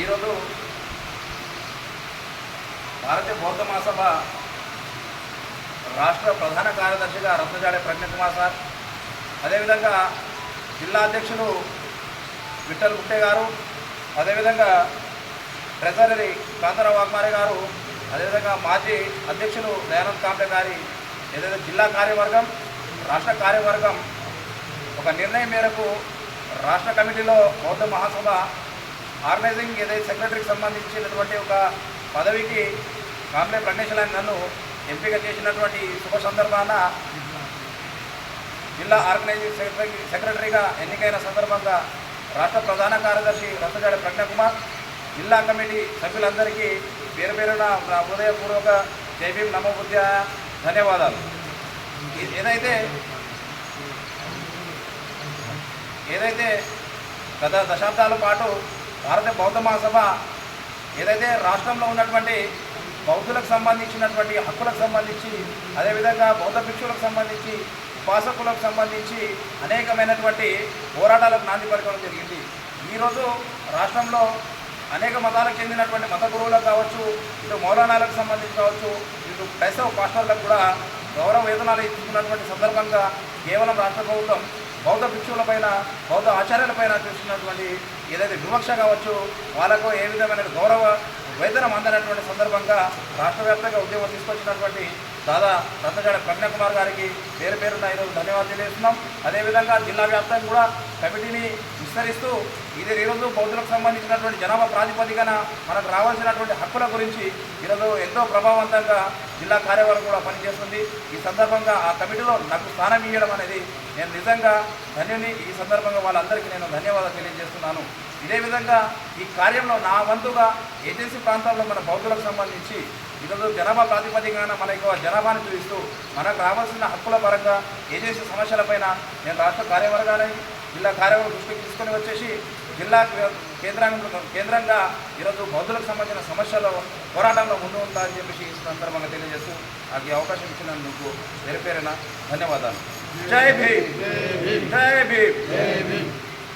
ఈరోజు భారతీయ బౌద్ధ మహాసభ రాష్ట్ర ప్రధాన కార్యదర్శిగా రత్నజాడే ప్రజ్ఞకుమార్ సార్, అదేవిధంగా జిల్లా అధ్యక్షులు విఠల్ గుట్టే గారు, అదేవిధంగా ట్రెజరీ కాంతారావు వాగ్మారే గారు, అదేవిధంగా మాజీ అధ్యక్షులు దయానంద్ కాంబ్లే గారి ఏదైతే జిల్లా కార్యవర్గం రాష్ట్ర కార్యవర్గం ఒక నిర్ణయం మేరకు రాష్ట్ర కమిటీలో బౌద్ధ మహాసభ ఆర్గనైజింగ్ ఏదైతే సెక్రటరీకి సంబంధించినటువంటి ఒక పదవికి కాంబ్లే ప్రజ్ఞేశ్వరాన్ని నన్ను ఎంపిక చేసినటువంటి శుభ సందర్భాన జిల్లా ఆర్గనైజింగ్ సెక్రటరీగా ఎన్నికైన సందర్భంగా రాష్ట్ర ప్రధాన కార్యదర్శి రత్నజాడే ప్రజ్ఞకుమార్, జిల్లా కమిటీ సభ్యులందరికీ పేరు పేరున నా హృదయపూర్వక జై భీమ్ నమో బుద్ధాయ ధన్యవాదాలు. ఏదైతే గత దశాబ్దాల పాటు భారత బౌద్ధ మహాసభ ఏదైతే రాష్ట్రంలో ఉన్నటువంటి బౌద్ధులకు సంబంధించినటువంటి హక్కులకు సంబంధించి, అదేవిధంగా బౌద్ధ భిక్షులకు సంబంధించి, ఉపాసకులకు సంబంధించి అనేకమైనటువంటి పోరాటాలకు నాంది పలకడం జరిగింది. ఈరోజు రాష్ట్రంలో అనేక మతాలకు చెందినటువంటి మత గురువులకు కావచ్చు, ఇటు మౌలానాలకు సంబంధించి కావచ్చు, ఇటు క్రైస్తవ పాస్టర్లకు కూడా గౌరవ వేతనాలు ఇస్తున్నటువంటి సందర్భంగా కేవలం రాష్ట్ర ప్రభుత్వం బౌద్ధ భిక్షువులపైన, బౌద్ధ ఆచార్యులపైన చూస్తున్నటువంటి ఏదైతే వివక్ష కావచ్చు, వాళ్ళకు ఏ విధమైన గౌరవ వేతనం అందనటువంటి సందర్భంగా రాష్ట్ర వ్యాప్తంగా ఉద్యమం తీసుకొచ్చినటువంటి దాదా రత్నజాడే ప్రజ్ఞకుమార్ గారికి పేరు పేరున ఈరోజు ధన్యవాదాలు తెలియజేస్తున్నాం. అదేవిధంగా జిల్లా వ్యాప్తంగా కూడా కమిటీని విస్తరిస్తూ ఇది ఈరోజు బౌద్ధులకు సంబంధించినటువంటి జనాభా ప్రాతిపదికన మనకు రావాల్సినటువంటి హక్కుల గురించి ఈరోజు ఎంతో ప్రభావవంతంగా జిల్లా కార్యవర్గం కూడా పనిచేస్తుంది. ఈ సందర్భంగా ఆ కమిటీలో నాకు స్థానం ఇవ్వడం అనేది నేను నిజంగా ధన్యుని. ఈ సందర్భంగా వాళ్ళందరికీ నేను ధన్యవాదాలు తెలియజేస్తున్నాను. ఇదే విధంగా ఈ కార్యంలో నా వంతుగా ఏజెన్సీ ప్రాంతాల్లో మన బౌద్ధులకు సంబంధించి ఈరోజు జనాభా ప్రాతిపదికన మనకు జనాభాను చూపిస్తూ మనకు రావాల్సిన హక్కుల పరంగా ఏజెన్సీ సమస్యలపైన నేను రాష్ట్ర కార్యవర్గాన్ని జిల్లా కార్యవర్గం దృష్టికి తీసుకొని వచ్చేసి జిల్లా కేంద్రంగా ఈరోజు బౌద్ధులకు సంబంధించిన సమస్యల పోరాటంలో ముందు ఉందని చెప్పేసి ఈ సందర్భంగా తెలియజేస్తూ నాకు ఈ అవకాశం ఇచ్చినందుకు పేరు పేరున ధన్యవాదాలు. జై భీమ్, జై భీమ్.